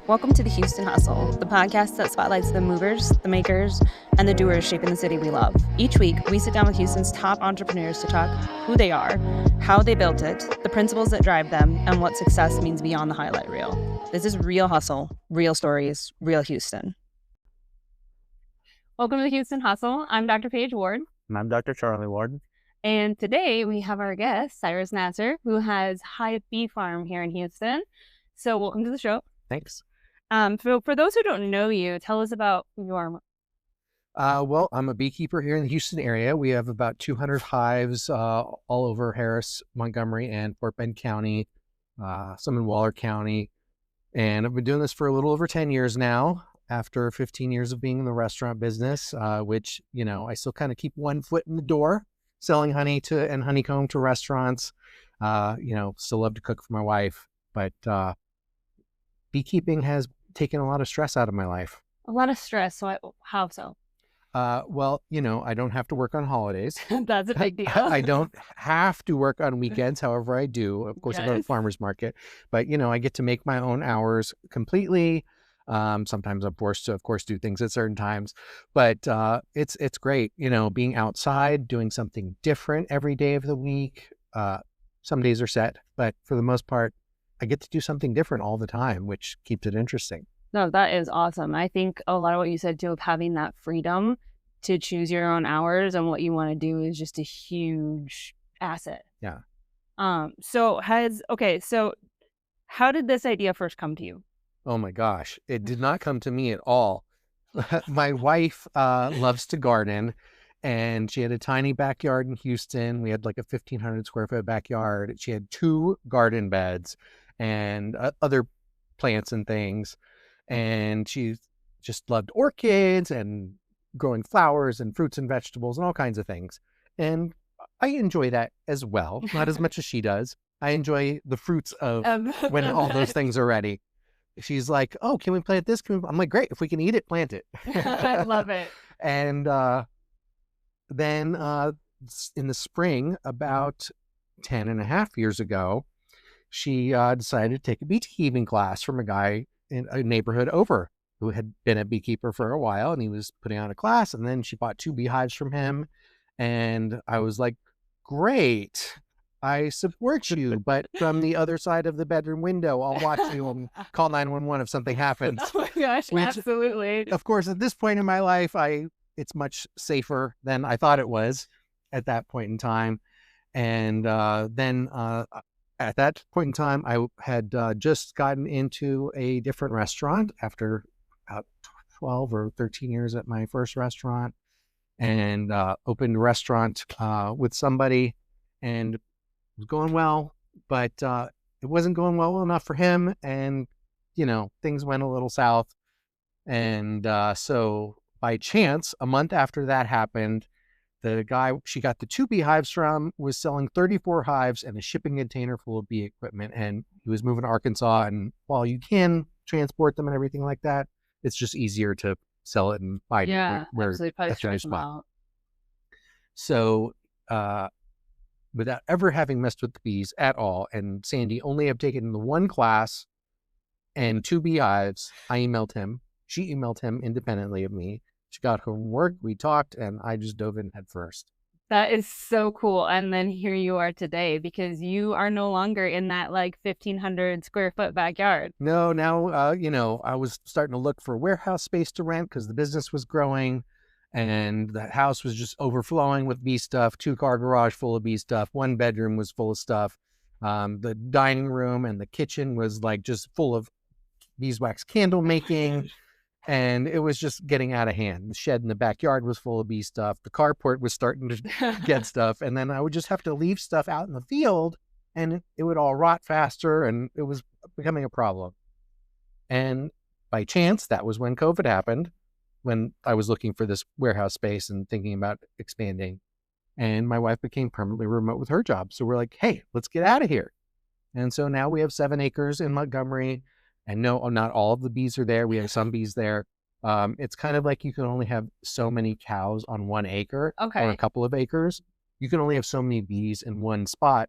Welcome to the Houston Hustle, the podcast that spotlights the movers, the makers, and the doers shaping the city we love. Each week, we sit down with Houston's top entrepreneurs to talk who they are, how they built it, the principles that drive them, and what success means beyond the highlight reel. This is Real Hustle, real stories, real Houston. Welcome to the Houston Hustle. I'm Dr. Paige Ward. And I'm Dr. Charlie Ward. And today we have our guest, Cyrus Nasr, who has Hive Bee Farm here in Houston. So welcome to the show. Thanks. For those who don't know you, tell us about who you are. Well, I'm a beekeeper here in the Houston area. We have about 200 hives all over Harris, Montgomery, and Fort Bend County, some in Waller County. And I've been doing this for a little over 10 years now, after 15 years of being in the restaurant business, which, you know, I still kind of keep one foot in the door, selling honey and honeycomb to restaurants. Still love to cook for my wife, but beekeeping has taken a lot of stress out of my life. A lot of stress. So how so? Well, I don't have to work on holidays. That's a big deal. I don't have to work on weekends. However, I do. Of course, I go to the farmer's market, but I get to make my own hours completely. Sometimes I'm forced to, of course, do things at certain times, but it's great. Being outside, doing something different every day of the week. Some days are set, but for the most part, I get to do something different all the time, which keeps it interesting. No, that is awesome. I think a lot of what you said too, of having that freedom to choose your own hours and what you want to do is just a huge asset. Yeah. So how did this idea first come to you? Oh my gosh, it did not come to me at all. My wife loves to garden, and she had a tiny backyard in Houston. We had like a 1,500 square foot backyard. She had 2 garden beds and other plants and things. And she just loved orchids and growing flowers and fruits and vegetables and all kinds of things. And I enjoy that as well, not as much as she does. I enjoy the fruits of when all those things are ready. She's like, oh, can we plant this? I'm like, great. If we can eat it, plant it. I love it. And then in the spring, about 10 and a half years ago, she decided to take a beekeeping class from a guy in a neighborhood over who had been a beekeeper for a while, and he was putting on a class. And then she bought 2 beehives from him. And I was like, great. I support you, but from the other side of the bedroom window, I'll watch you and call 911 if something happens. Oh my gosh, absolutely. Of course, at this point in my life, it's much safer than I thought it was at that point in time. And then at that point in time, I had just gotten into a different restaurant after about 12 or 13 years at my first restaurant, and opened a restaurant with somebody, and was going well, but it wasn't going well enough for him. And, things went a little south. And so by chance, a month after that happened, the guy she got the 2 beehives from was selling 34 hives and a shipping container full of bee equipment. And he was moving to Arkansas. And while you can transport them and everything like that, it's just easier to sell it and buy it where absolutely. Probably stretch them out. So, without ever having messed with the bees at all, and Sandy only have taken the 1 class and 2 beehives, I emailed him. She emailed him independently of me. She got home from work, we talked, and I just dove in head first. That is so cool. And then here you are today, because you are no longer in that 1,500 square foot backyard. No, now, I was starting to look for warehouse space to rent because the business was growing. And the house was just overflowing with bee stuff, 2-car garage full of bee stuff. 1 bedroom was full of stuff. The dining room and the kitchen was just full of beeswax candle making. And it was just getting out of hand. The shed in the backyard was full of bee stuff. The carport was starting to get stuff. And then I would just have to leave stuff out in the field, and it would all rot faster, and it was becoming a problem. And by chance, that was when COVID happened, when I was looking for this warehouse space and thinking about expanding. And my wife became permanently remote with her job. So we're like, hey, let's get out of here. And so now we have 7 acres in Montgomery. And no, not all of the bees are there. We have some bees there. It's kind of like you can only have so many cows on 1 acre or a couple of acres. You can only have so many bees in one spot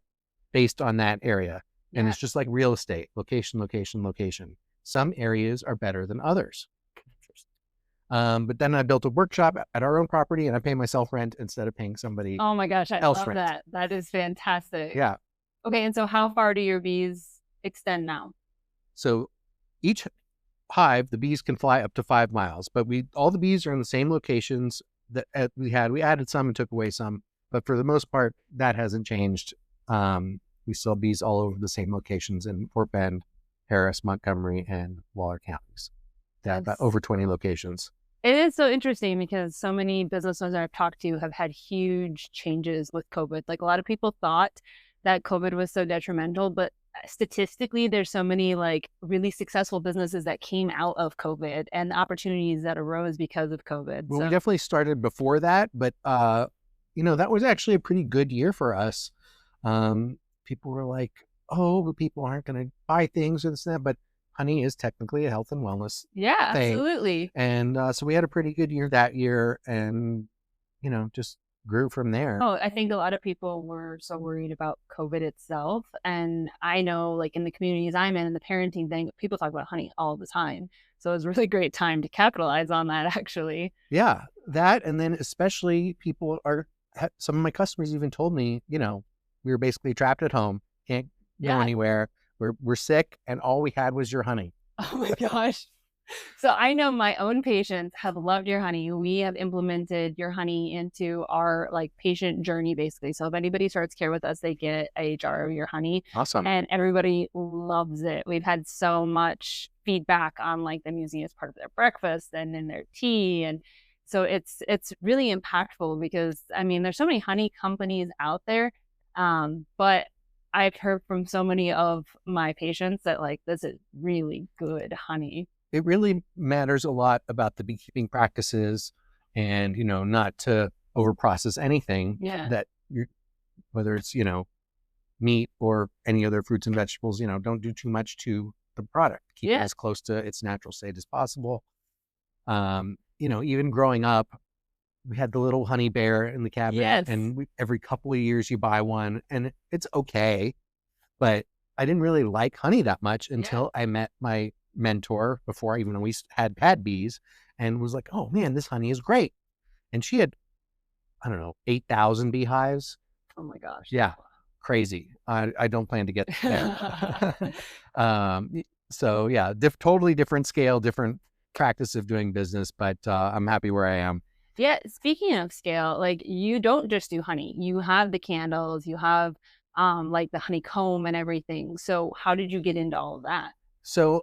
based on that area. And it's just like real estate, location, location, location. Some areas are better than others. But then I built a workshop at our own property, and I pay myself rent instead of paying somebody Oh my gosh, I else love rent. that. That is fantastic. Yeah. Okay, and so how far do your bees extend now? So each hive, the bees can fly up to 5 miles, but all the bees are in the same locations that we had. We added some and took away some, but for the most part, that hasn't changed. We still have bees all over the same locations in Fort Bend, Harris, Montgomery, and Waller counties. About over 20 locations. It is so interesting because so many business owners I've talked to have had huge changes with COVID. Like a lot of people thought that COVID was so detrimental, but statistically, there's so many like really successful businesses that came out of COVID and the opportunities that arose because of COVID. Well, we definitely started before that, but that was actually a pretty good year for us. People were like, "Oh, but people aren't going to buy things or this and that," but honey is technically a health and wellness thing. Absolutely. And so we had a pretty good year that year, and just grew from there. Oh, I think a lot of people were so worried about COVID itself. And I know like in the communities I'm in and the parenting thing, people talk about honey all the time. So it was a really great time to capitalize on that, actually. Yeah, that. And then especially some of my customers even told me, we were basically trapped at home, can't go anywhere. We're sick, and all we had was your honey. Oh my gosh. So I know my own patients have loved your honey. We have implemented your honey into our like patient journey, basically. So if anybody starts care with us, they get a jar of your honey. Awesome. And everybody loves it. We've had so much feedback on like them using it as part of their breakfast and in their tea. And so it's really impactful because I mean, there's so many honey companies out there. But I've heard from so many of my patients that like, this is really good honey. It really matters a lot about the beekeeping practices and, not to overprocess anything that whether it's, meat or any other fruits and vegetables, don't do too much to the product. Keep it as close to its natural state as possible. Even growing up, we had the little honey bear in the cabinet, and every couple of years you buy one, and it's okay. But I didn't really like honey that much until I met my mentor before even we had bees, and was like, oh man, this honey is great. And she had, I don't know, 8,000 beehives. Oh my gosh. Yeah. Crazy. I don't plan to get there. So yeah, totally different scale, different practice of doing business, but I'm happy where I am. Yeah. Speaking of scale, like you don't just do honey, you have the candles, you have like the honeycomb and everything. So how did you get into all of that? So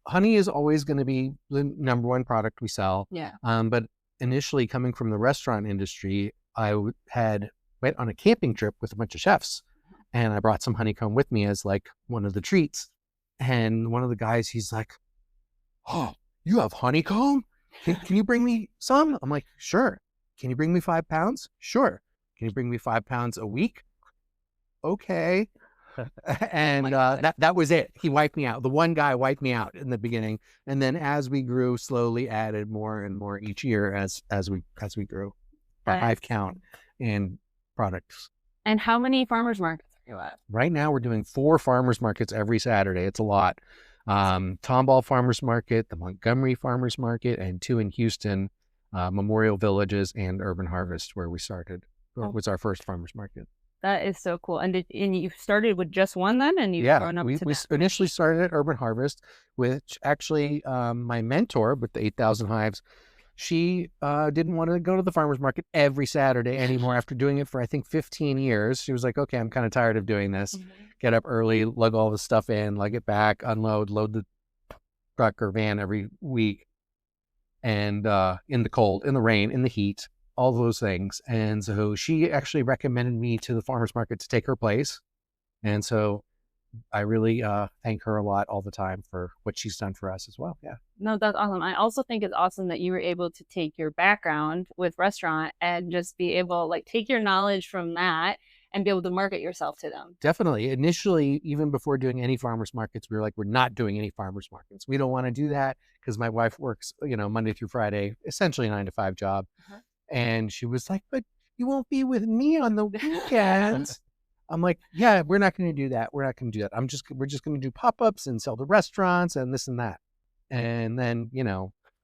honey is always going to be the number one product we sell. Yeah. But initially coming from the restaurant industry, I went on a camping trip with a bunch of chefs, and I brought some honeycomb with me as like one of the treats. And one of the guys, he's like, "Oh, you have honeycomb? Can you bring me some?" I'm like, "Sure." "Can you bring me 5 pounds?" "Sure." "Can you bring me 5 pounds a week?" "Okay." And that was it. He wiped me out. The one guy wiped me out in the beginning, and then as we grew, slowly added more and more each year as we grew our hive count and products. And how many farmers markets are you at? Right now, we're doing 4 farmers markets every Saturday. It's a lot. Tomball Farmers Market, the Montgomery Farmers Market, and 2 in Houston, Memorial Villages and Urban Harvest, where we started. Was our first farmers market. That is so cool. And you started with just one then, and you've grown up to we initially started at Urban Harvest, which actually my mentor with the 8,000 hives, she didn't want to go to the farmer's market every Saturday anymore after doing it for, I think, 15 years. She was like, okay, I'm kind of tired of doing this. Get up early, lug all the stuff in, lug it back, load the truck or van every week. And in the cold, in the rain, in the heat, all those things. And so she actually recommended me to the farmer's market to take her place. And so I really thank her a lot all the time for what she's done for us as well. Yeah. No, that's awesome. I also think it's awesome that you were able to take your background with restaurant and just be able like take your knowledge from that and be able to market yourself to them. Definitely. Initially, even before doing any farmers markets, we were like, we're not doing any farmers markets. We don't want to do that because my wife works, Monday through Friday, essentially a 9-to-5 job. And she was like, but you won't be with me on the weekends. I'm like, yeah, we're not going to do that. We're not going to do that. We're just going to do pop-ups and sell to restaurants and this and that. and then,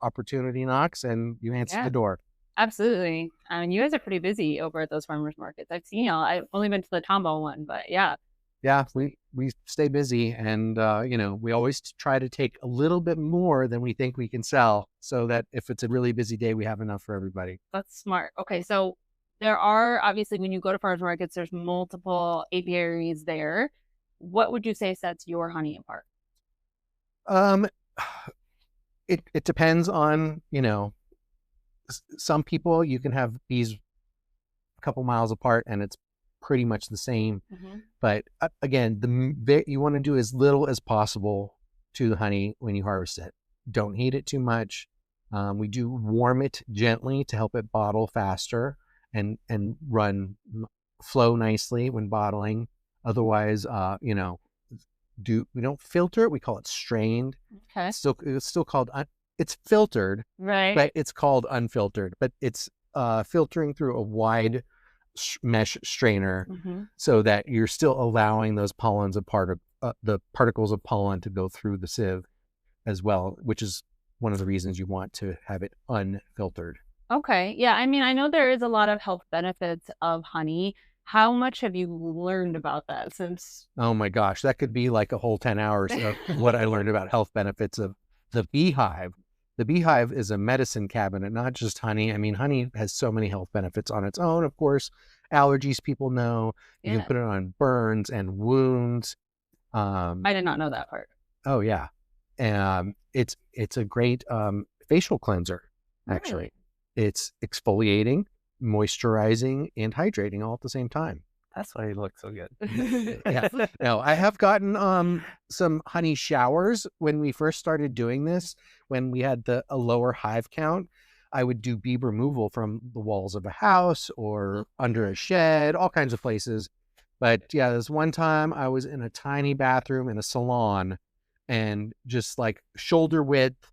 opportunity knocks and you answer the door. Absolutely. I mean, you guys are pretty busy over at those farmers markets. I've seen y'all. I've only been to the Tombow one, but yeah. Yeah, we stay busy, and we always try to take a little bit more than we think we can sell, so that if it's a really busy day, we have enough for everybody. That's smart. Okay, so there are obviously when you go to farmers markets, there's multiple apiaries there. What would you say sets your honey apart? Um, it depends on some people. You can have bees a couple miles apart, and it's pretty much the same. But again, you want to do as little as possible to the honey when you harvest it. Don't heat it too much. We do warm it gently to help it bottle faster and flow nicely when bottling. Otherwise, we don't filter it. We call it strained. Okay. It's still called it's filtered, right? But it's called unfiltered. But it's filtering through a wide mesh strainer, so that you're still allowing those pollens the particles of pollen to go through the sieve as well, which is one of the reasons you want to have it unfiltered. Okay. Yeah. I mean, I know there is a lot of health benefits of honey. How much have you learned about that since? Oh my gosh, that could be like a whole 10 hours of what I learned about health benefits of the beehive. The beehive is a medicine cabinet, not just honey. I mean, honey has so many health benefits on its own, of course. Allergies, people know. You can put it on burns and wounds. I did not know that part. Oh, yeah. It's a great facial cleanser, actually. Really? It's exfoliating, moisturizing, and hydrating all at the same time. That's why you look so good. Yeah. No, I have gotten some honey showers when we first started doing this. When we had a lower hive count, I would do bee removal from the walls of a house or under a shed, all kinds of places. But yeah, this one time I was in a tiny bathroom in a salon, and just like shoulder width,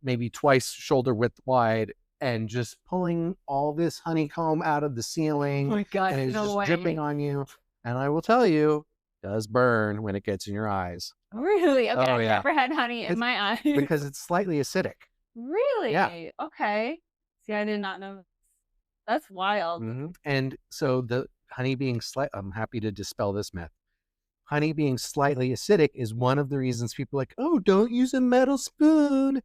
maybe twice shoulder width wide, and just pulling all this honeycomb out of the ceiling. Oh my God, and it's just dripping on you. And I will tell you, it does burn when it gets in your eyes. Really? Okay. Oh, I've yeah. never had honey in my eyes. Because it's slightly acidic. Really? Yeah. Okay. See, I did not know. That's wild. And so the honey being I'm happy to dispel this myth. Honey being slightly acidic is one of the reasons people are like, oh, don't use a metal spoon.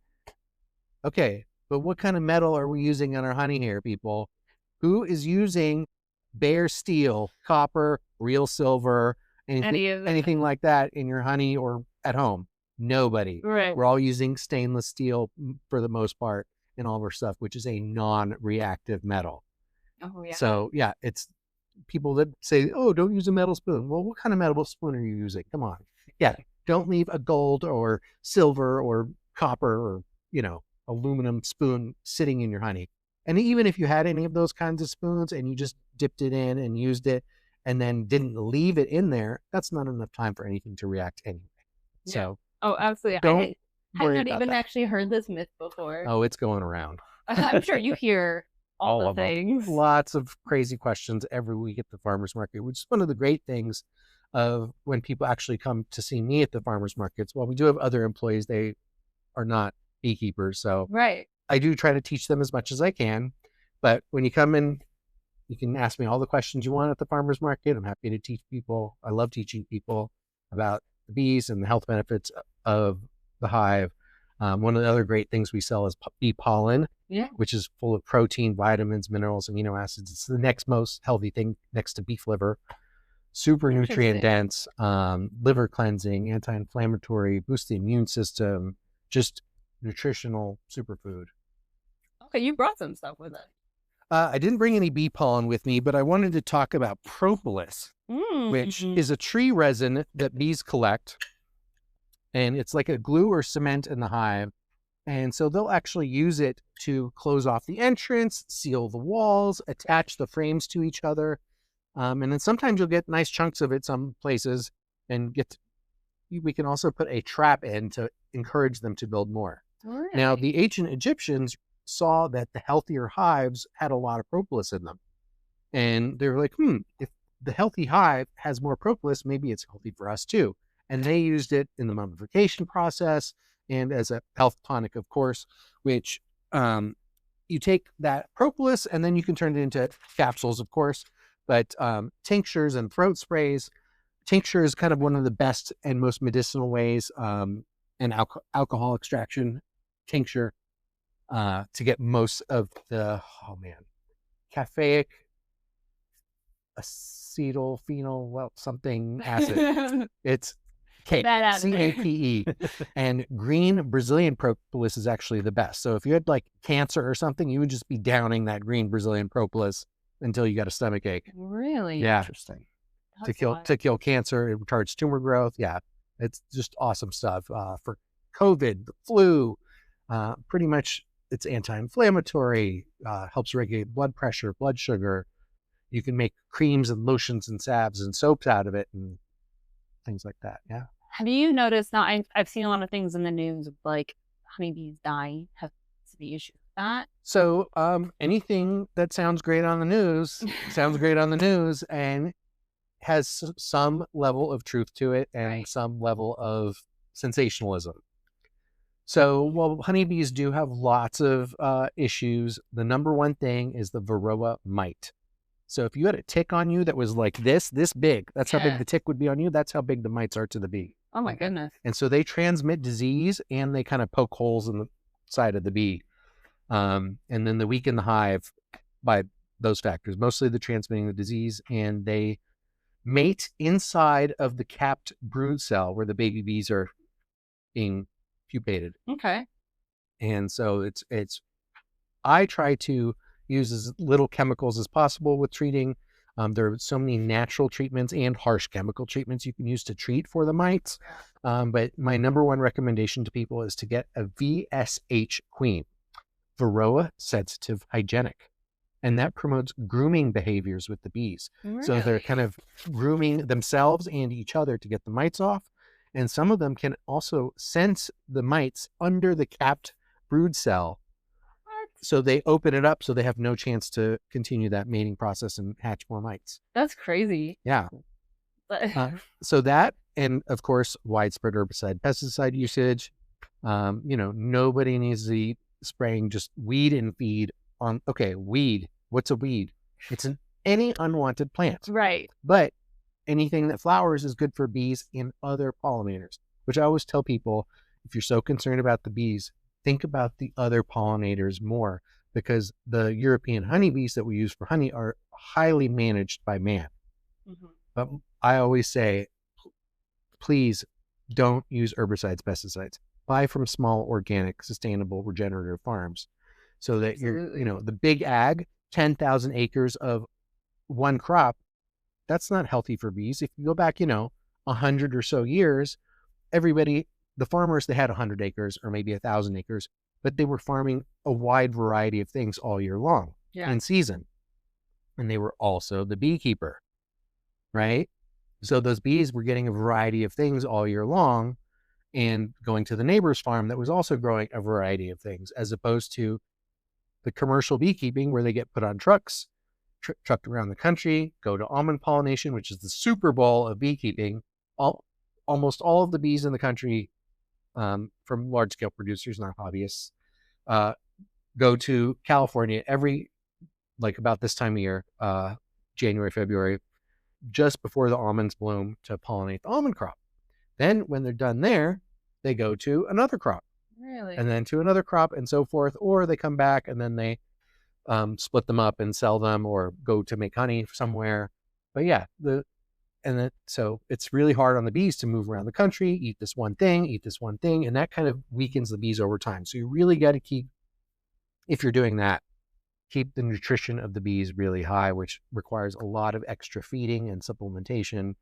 Okay, but what kind of metal are we using in our honey here, people? Who is using bare steel, copper, real silver, anything like that in your honey or at home? Nobody. Right. We're all using stainless steel for the most part in all of our stuff, which is a non-reactive metal. Oh, yeah. So, yeah, it's people that say, oh, don't use a metal spoon. Well, what kind of metal spoon are you using? Come on. Yeah, don't leave a gold or silver or copper or, aluminum spoon sitting in your honey. And even if you had any of those kinds of spoons and you just dipped it in and used it and then didn't leave it in there, that's not enough time for anything to react anyway. Yeah. So, oh, absolutely. I had not even actually heard this myth before. Oh, it's going around. I'm sure you hear all the things. Lots of crazy questions every week at the farmers market, which is one of the great things of when people actually come to see me at the farmers markets. Well, we do have other employees. They are not beekeepers. So right. I do try to teach them as much as I can. But when you come in, you can ask me all the questions you want at the farmers market. I'm happy to teach people. I love teaching people about the bees and the health benefits of the hive. One of the other great things we sell is bee pollen, which is full of protein, vitamins, minerals, amino acids. It's the next most healthy thing next to beef liver. Super nutrient dense, liver cleansing, anti-inflammatory, boost the immune system, just nutritional superfood. Okay, you brought some stuff with it. I didn't bring any bee pollen with me, but I wanted to talk about propolis, which is a tree resin that bees collect. And it's like a glue or cement in the hive. And so they'll actually use it to close off the entrance, seal the walls, attach the frames to each other. And then sometimes you'll get nice chunks of it some places and we can also put a trap in to encourage them to build more. Right. Now, the ancient Egyptians saw that the healthier hives had a lot of propolis in them. And they were like, if the healthy hive has more propolis, maybe it's healthy for us too. And they used it in the mummification process, and as a health tonic, of course, which you take that propolis and then you can turn it into capsules, of course, but tinctures and throat sprays. Tincture is kind of one of the best and most medicinal ways, and alcohol extraction tincture to get most of the, caffeic something acid. It's CAPE, CAPE. And green Brazilian propolis is actually the best. So if you had like cancer or something, you would just be downing that green Brazilian propolis until you got a stomach ache. Really? Yeah. Interesting. To kill cancer, it retards tumor growth. Yeah, it's just awesome stuff for COVID, the flu. Pretty much, it's anti-inflammatory. Helps regulate blood pressure, blood sugar. You can make creams and lotions and salves and soaps out of it and things like that. Yeah. Have you noticed now? I've seen a lot of things in the news of like honeybees dying. Have the issue with that? So anything that sounds great on the news sounds great on the news and has some level of truth to it and some level of sensationalism. So while honeybees do have lots of issues, the number one thing is the Varroa mite. So if you had a tick on you that was like this big, that's how big the tick would be on you. That's how big the mites are to the bee. Oh my goodness. And so they transmit disease and they kind of poke holes in the side of the bee. And then they weaken the hive by those factors, mostly the transmitting the disease, and they mate inside of the capped brood cell where the baby bees are being pupated. Okay. And so I try to use as little chemicals as possible with treating. There are so many natural treatments and harsh chemical treatments you can use to treat for the mites. But my number one recommendation to people is to get a VSH queen, Varroa sensitive hygienic. And that promotes grooming behaviors with the bees. Really? So they're kind of grooming themselves and each other to get the mites off. And some of them can also sense the mites under the capped brood cell. What? So they open it up so they have no chance to continue that mating process and hatch more mites. That's crazy. Yeah. So that, and of course, widespread herbicide pesticide usage. Nobody needs to be spraying just weed and feed on, weed. What's a weed? It's any unwanted plant. Right. But anything that flowers is good for bees and other pollinators, which I always tell people, if you're so concerned about the bees, think about the other pollinators more, because the European honeybees that we use for honey are highly managed by man. Mm-hmm. But I always say, please don't use herbicides, pesticides. Buy from small, organic, sustainable, regenerative farms so that Absolutely. you're, the big ag, 10,000 acres of one crop, that's not healthy for bees. If you go back, 100 or so years, the farmers, they had 100 acres or maybe 1,000 acres, but they were farming a wide variety of things all year long in season. And they were also the beekeeper, right? So those bees were getting a variety of things all year long and going to the neighbor's farm that was also growing a variety of things, as opposed to the commercial beekeeping where they get put on trucks, trucked around the country, go to almond pollination, which is the Super Bowl of beekeeping. Almost all of the bees in the country, from large scale producers, not hobbyists, go to California about this time of year, January, February, just before the almonds bloom, to pollinate the almond crop. Then when they're done there, they go to another crop. Really? And then to another crop and so forth, or they come back and then they split them up and sell them or go to make honey somewhere. But yeah, so it's really hard on the bees to move around the country, eat this one thing, and that kind of weakens the bees over time. So you really got to if you're doing that, keep the nutrition of the bees really high, which requires a lot of extra feeding and supplementation.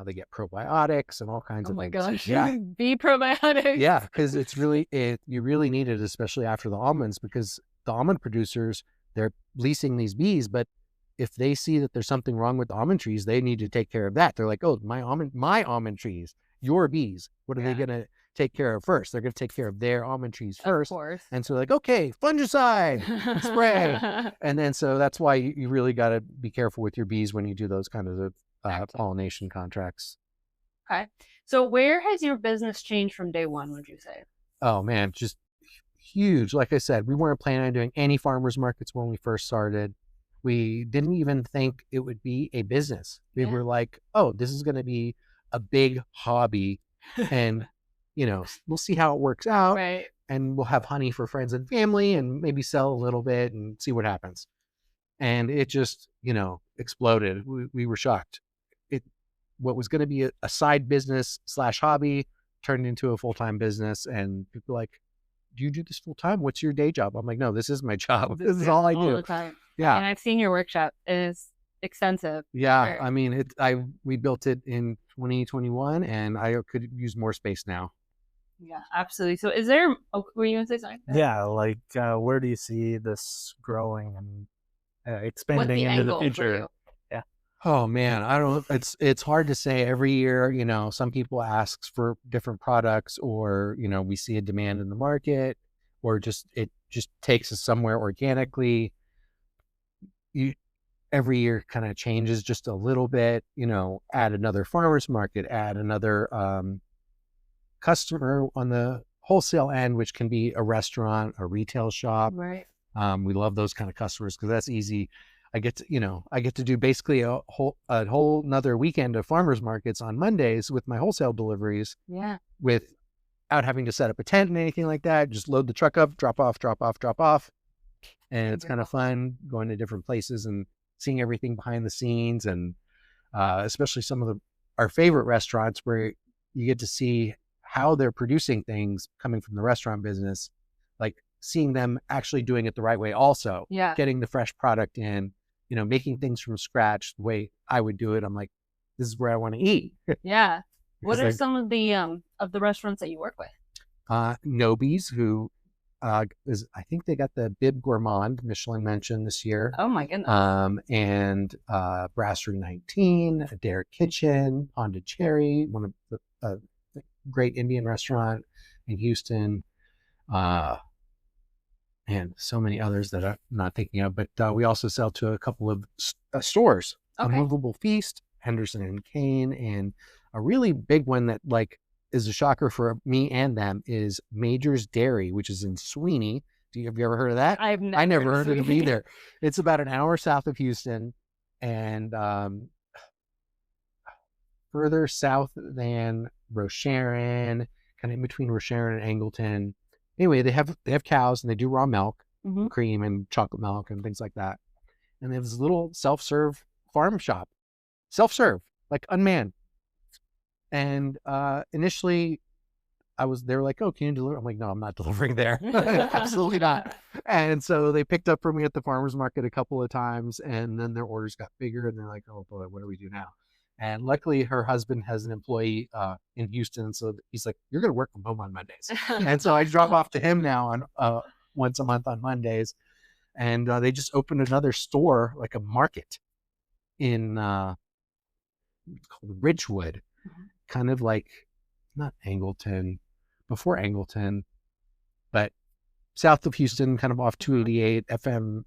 They get probiotics and all kinds of things. Oh my gosh. Yeah. Bee probiotics. Yeah, because you really need it, especially after the almonds, because the almond producers, they're leasing these bees, but if they see that there's something wrong with the almond trees, they need to take care of that. They're like, oh, my almond trees, your bees, what are they going to take care of first? They're going to take care of their almond trees first. Of course. And so like, okay, fungicide, spray. And then so that's why you really got to be careful with your bees when you do those kind of pollination contracts. Okay. So where has your business changed from day one, would you say? Oh man, just huge. Like I said, we weren't planning on doing any farmers markets when we first started. We didn't even think it would be a business. We were like, oh, this is going to be a big hobby, and we'll see how it works out. Right. And we'll have honey for friends and family, and maybe sell a little bit and see what happens. And it just, exploded. We were shocked. What was going to be a side business / hobby turned into a full-time business, and people were like, do you do this full-time? What's your day job? I'm like, no, this is my job. This is all I do. All the time. Yeah. And I've seen your workshop. It is extensive. Yeah. I mean, we built it in 2021, and I could use more space now. Yeah, absolutely. So is there, were you going to say something? Yeah, like where do you see this growing and expanding into the future? Yeah. Oh man, I don't know. It's hard to say. Every year, some people ask for different products, or we see a demand in the market, or it just takes us somewhere organically. Every year kind of changes just a little bit. Add another farmers market, add another customer on the wholesale end, which can be a restaurant, a retail shop. Right. We love those kind of customers because that's easy. I get to do basically a whole another weekend of farmers markets on Mondays with my wholesale deliveries. Yeah. Without having to set up a tent and anything like that. Just load the truck up, drop off. And it's kind of fun going to different places and seeing everything behind the scenes, and especially some of our favorite restaurants where you get to see how they're producing things coming from the restaurant business, like seeing them actually doing it the right way also. Yeah. Getting the fresh product in, making things from scratch the way I would do it. I'm like, this is where I want to eat. Yeah. What are some of the restaurants that you work with? Nobi's, who I think they got the Bib Gourmand Michelin mention this year. Oh my goodness. And Brasserie 19, Adair Kitchen, Pondicherry, one of the great Indian restaurant in Houston, and so many others that I'm not thinking of. But we also sell to a couple of stores. Okay. A Movable Feast, Henderson and Kane, and a really big one that is a shocker for me and them is Major's Dairy, which is in Sweeney. Have you ever heard of that? I never heard of it either. It's about an hour south of Houston, and further south than Rocheron, kind of in between Rocheron and Angleton. Anyway, they have cows, and they do raw milk, cream and chocolate milk and things like that. And they have this little self-serve farm shop, like unmanned. And initially they were like, oh, can you deliver? I'm like, no, I'm not delivering there. Absolutely not. And so they picked up for me at the farmer's market a couple of times, and then their orders got bigger, and they're like, oh boy, what do we do now? And luckily her husband has an employee in Houston. So he's like, you're going to work from home on Mondays. And so I drop off to him now on once a month on Mondays. And they just opened another store, like a market in called Ridgewood, kind of like not Angleton, before Angleton, but south of Houston, kind of off 288 FM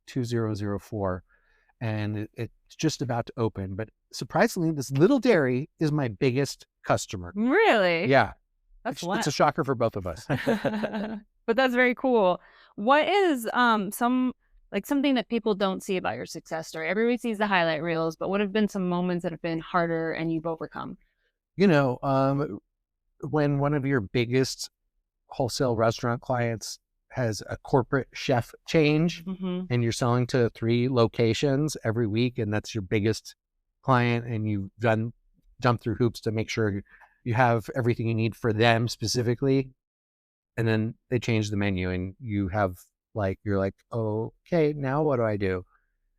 2004. And it's just about to open. But surprisingly, this little dairy is my biggest customer. Really? Yeah. It's a shocker for both of us. But that's very cool. What is something that people don't see about your success story? Everybody sees the highlight reels, but what have been some moments that have been harder and you've overcome? When one of your biggest wholesale restaurant clients has a corporate chef change, and you're selling to 3 locations every week, and that's your biggest client, and you've jumped through hoops to make sure you have everything you need for them specifically, and then they change the menu, and you're like, oh, okay, now what do I do?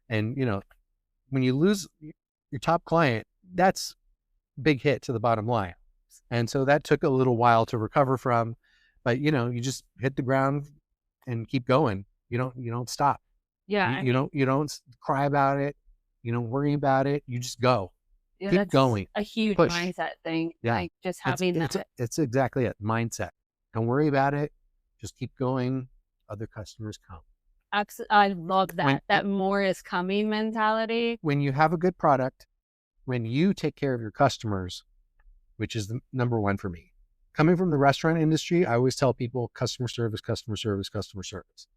And when you lose your top client, that's a big hit to the bottom line. And so that took a little while to recover from, but you just hit the ground and keep going. You don't stop. Yeah. You don't cry about it. You don't worry about it. You just go. Yeah, keep going. A huge mindset thing. Yeah. Like just having it's exactly it. Mindset. Don't worry about it. Just keep going. Other customers come. I love that. That more is coming mentality. When you have a good product, when you take care of your customers, which is the number one for me, coming from the restaurant industry, I always tell people customer service, customer service, customer service.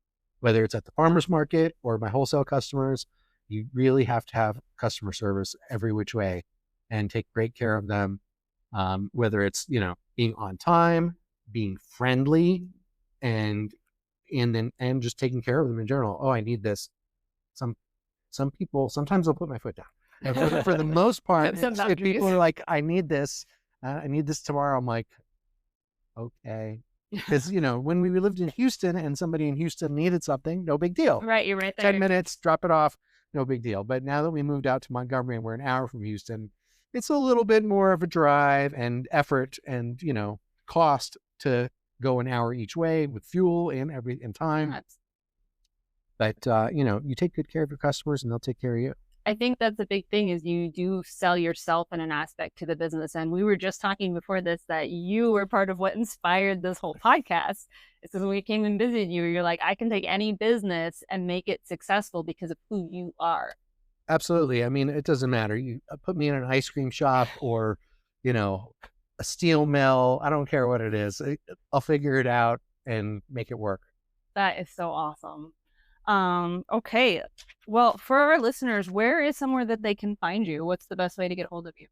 Whether it's at the farmer's market or my wholesale customers, you really have to have customer service every which way and take great care of them. Whether it's, being on time, being friendly, and just taking care of them in general. Oh, I need this. Some people, sometimes I'll put my foot down. For the most part, if people are like, I need this tomorrow, I'm like, okay. Because, when we lived in Houston and somebody in Houston needed something, no big deal. Right, you're right there. 10 minutes, drop it off, no big deal. But now that we moved out to Montgomery and we're an hour from Houston, it's a little bit more of a drive and effort and, cost to go an hour each way with fuel and time. Yes. But, you take good care of your customers and they'll take care of you. I think that's the big thing is you do sell yourself in an aspect to the business. And we were just talking before this that you were part of what inspired this whole podcast. It's when we came and visited you, you're like, I can take any business and make it successful because of who you are. Absolutely. I mean, it doesn't matter. You put me in an ice cream shop or, a steel mill. I don't care what it is. I'll figure it out and make it work. That is so awesome. Okay. Well, for our listeners, where is somewhere that they can find you? What's the best way to get a hold of you?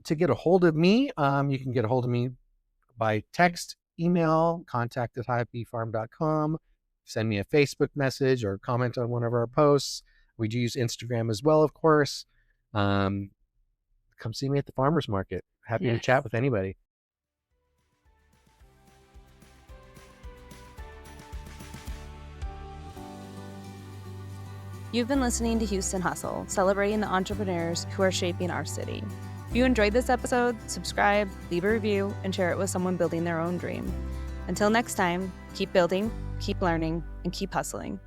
To get a hold of me, you can get a hold of me by text, email, contact@hivebeefarm.com, send me a Facebook message or comment on one of our posts. We do use Instagram as well, of course. Come see me at the farmer's market. Happy to chat with anybody. You've been listening to Houston Hustle, celebrating the entrepreneurs who are shaping our city. If you enjoyed this episode, subscribe, leave a review, and share it with someone building their own dream. Until next time, keep building, keep learning, and keep hustling.